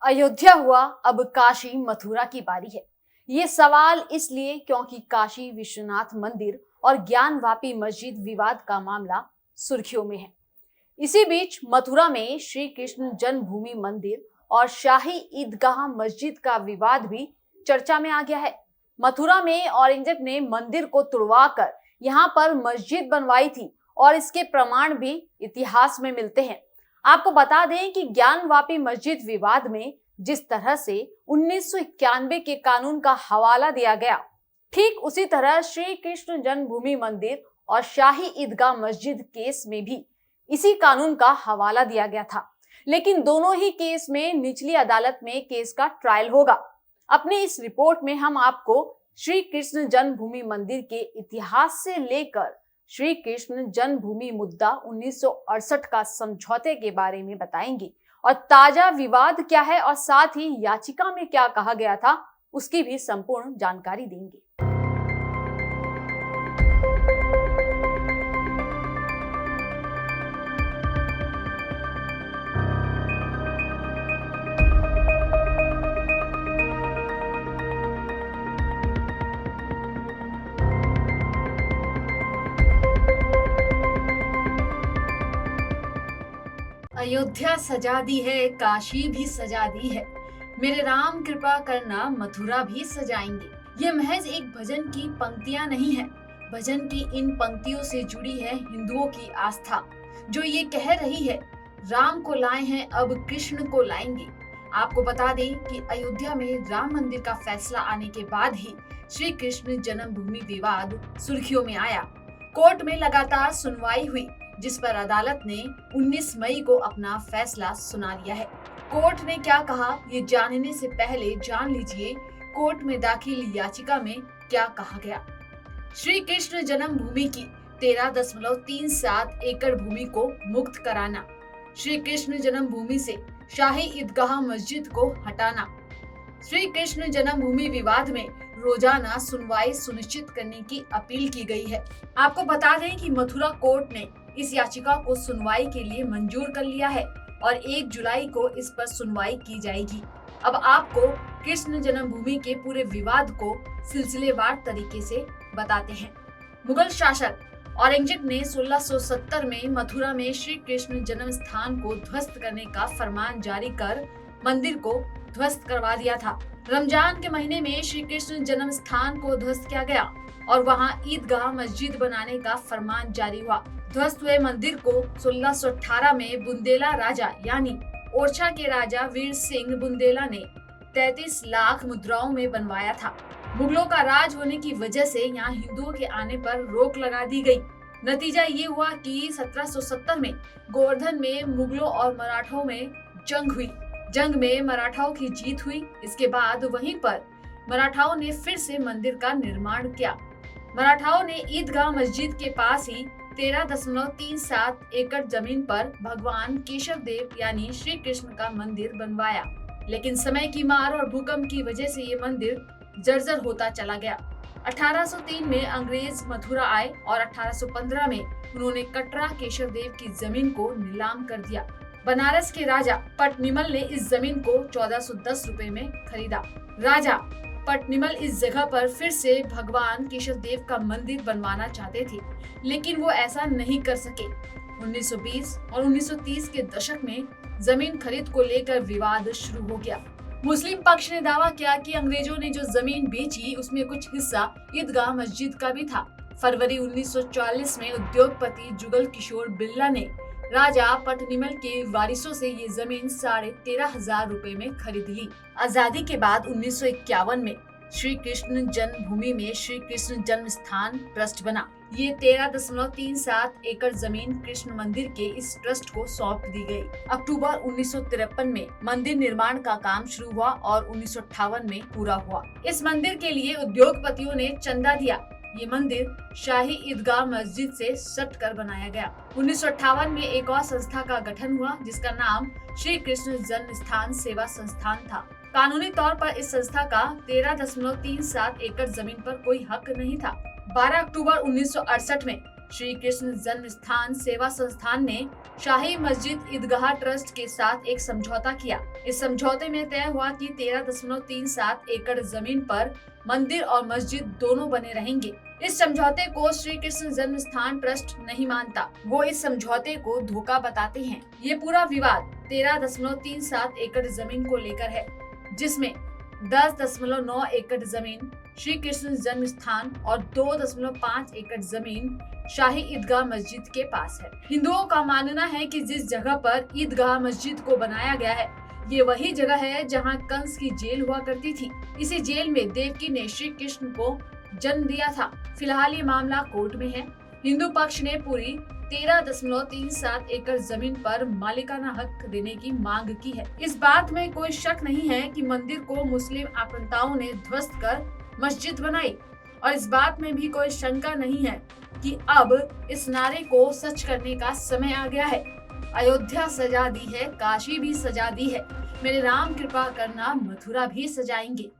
अयोध्या हुआ, अब काशी मथुरा की बारी है। ये सवाल इसलिए क्योंकि काशी विश्वनाथ मंदिर और ज्ञानवापी मस्जिद विवाद का मामला सुर्खियों में है। इसी बीच मथुरा में श्री कृष्ण जन्मभूमि मंदिर और शाही ईदगाह मस्जिद का विवाद भी चर्चा में आ गया है। मथुरा में औरंगजेब ने मंदिर को तुड़वाकर यहाँ पर मस्जिद बनवाई थी और इसके प्रमाण भी इतिहास में मिलते हैं। आपको बता दें कि ज्ञानवापी मस्जिद विवाद में जिस तरह से 1991 के कानून का हवाला दिया गया, ठीक उसी तरह श्री कृष्ण जन्मभूमि मंदिर और शाही ईदगाह मस्जिद केस में भी इसी कानून का हवाला दिया गया था। लेकिन दोनों ही केस में निचली अदालत में केस का ट्रायल होगा। अपनी इस रिपोर्ट में हम आपको श्री कृष्ण जन्मभूमि मंदिर के इतिहास से लेकर श्री कृष्ण जन्मभूमि मुद्दा 1968 का समझौते के बारे में बताएंगे और ताजा विवाद क्या है और साथ ही याचिका में क्या कहा गया था उसकी भी संपूर्ण जानकारी देंगे। अयोध्या सजा दी है, काशी भी सजा दी है, मेरे राम कृपा करना मथुरा भी सजाएंगे। ये महज एक भजन की पंक्तियां नहीं है। भजन की इन पंक्तियों से जुड़ी है हिंदुओं की आस्था, जो ये कह रही है राम को लाए हैं अब कृष्ण को लाएंगे। आपको बता दें कि अयोध्या में राम मंदिर का फैसला आने के बाद ही श्री कृष्ण जन्मभूमि विवाद सुर्खियों में आया। कोर्ट में लगातार सुनवाई हुई, जिस पर अदालत ने 19 मई को अपना फैसला सुना लिया है। कोर्ट ने क्या कहा, ये जानने से पहले जान लीजिए कोर्ट में दाखिल याचिका में क्या कहा गया। श्री कृष्ण जन्मभूमि की 13.37 एकड़ भूमि को मुक्त कराना, श्री कृष्ण जन्मभूमि से शाही ईदगाह मस्जिद को हटाना, श्री कृष्ण जन्मभूमि विवाद में रोजाना सुनवाई सुनिश्चित करने की अपील की गई है। आपको बता दें कि मथुरा कोर्ट ने इस याचिका को सुनवाई के लिए मंजूर कर लिया है और 1 जुलाई को इस पर सुनवाई की जाएगी। अब आपको कृष्ण जन्मभूमि के पूरे विवाद को सिलसिलेवार तरीके से बताते हैं। मुगल शासक औरंगजेब ने 1670 में मथुरा में श्री कृष्ण जन्म स्थान को ध्वस्त करने का फरमान जारी कर मंदिर को ध्वस्त करवा दिया था। रमजान के महीने में श्री कृष्ण जन्म स्थान को ध्वस्त किया गया और वहां ईदगाह मस्जिद बनाने का फरमान जारी हुआ। ध्वस्त हुए मंदिर को 1618 में बुंदेला राजा यानी ओरछा के राजा वीर सिंह बुंदेला ने 33 लाख मुद्राओं में बनवाया था। मुगलों का राज होने की वजह से यहाँ हिंदुओं के आने पर रोक लगा दी गई। नतीजा ये हुआ कि 1770 में गोवर्धन में मुगलों और मराठों में जंग हुई। जंग में मराठाओं की जीत हुई। इसके बाद वहीं पर मराठाओं ने फिर से मंदिर का निर्माण किया। मराठाओं ने ईदगाह मस्जिद के पास ही 13.37 एकड़ जमीन पर भगवान केशव देव यानी श्री कृष्ण का मंदिर बनवाया। लेकिन समय की मार और भूकंप की वजह से ये मंदिर जर्जर होता चला गया। 1803 में अंग्रेज मथुरा आए और 1815 में उन्होंने कटरा केशव देव की जमीन को नीलाम कर दिया। बनारस के राजा पटनिमल ने इस जमीन को 1410 रुपए में खरीदा। राजा पटनिमल इस जगह पर फिर से भगवान केशव देव का मंदिर बनवाना चाहते थे, लेकिन वो ऐसा नहीं कर सके। 1920 और 1930 के दशक में जमीन खरीद को लेकर विवाद शुरू हो गया। मुस्लिम पक्ष ने दावा किया कि अंग्रेजों ने जो जमीन बेची उसमें कुछ हिस्सा ईदगाह मस्जिद का भी था। फरवरी 1940 में उद्योगपति जुगल किशोर बिरला ने राजा पटनिमल के वारिसों से ये जमीन 13,500 रुपए में खरीद ली। आजादी के बाद 1951 में श्री कृष्ण जन्मभूमि में श्री कृष्ण जन्म स्थान ट्रस्ट बना। ये 13.37 एकड़ जमीन कृष्ण मंदिर के इस ट्रस्ट को सौंप दी गई। अक्टूबर 1953 में मंदिर निर्माण का काम शुरू हुआ और 1958 में पूरा हुआ। इस मंदिर के लिए उद्योगपतियों ने चंदा दिया। ये मंदिर शाही ईदगाह मस्जिद से सट कर बनाया गया। 1958 में एक और संस्था का गठन हुआ जिसका नाम श्री कृष्ण जन्म स्थान सेवा संस्थान था। कानूनी तौर पर इस संस्था का 13.37 एकड़ जमीन पर कोई हक नहीं था। 12 अक्टूबर 1968 में श्री कृष्ण जन्म स्थान सेवा संस्थान ने शाही मस्जिद ईदगाह ट्रस्ट के साथ एक समझौता किया। इस समझौते में तय हुआ कि 13.37 एकड़ जमीन पर मंदिर और मस्जिद दोनों बने रहेंगे। इस समझौते को श्री कृष्ण जन्म स्थान ट्रस्ट नहीं मानता। वो इस समझौते को धोखा बताते हैं। ये पूरा विवाद 13.37 एकड़ जमीन को लेकर है, जिसमें 10.9 एकड़ जमीन श्री कृष्ण जन्म स्थान और 2.5 एकड़ जमीन शाही ईदगाह मस्जिद के पास है। हिंदुओं का मानना है कि जिस जगह पर ईदगाह मस्जिद को बनाया गया है, ये वही जगह है जहां कंस की जेल हुआ करती थी। इसी जेल में देवकी ने श्री कृष्ण को जन्म दिया था। फिलहाल ये मामला कोर्ट में है। हिंदू पक्ष ने पूरी 13.37 एकड़ जमीन पर मालिकाना हक देने की मांग की है। इस बात में कोई शक नहीं है कि मंदिर को मुस्लिम आक्रांताओं ने ध्वस्त कर मस्जिद बनाई, और इस बात में भी कोई शंका नहीं है कि अब इस नारे को सच करने का समय आ गया है। अयोध्या सजा दी है, काशी भी सजा दी है, मेरे राम कृपा करना मथुरा भी सजाएंगे।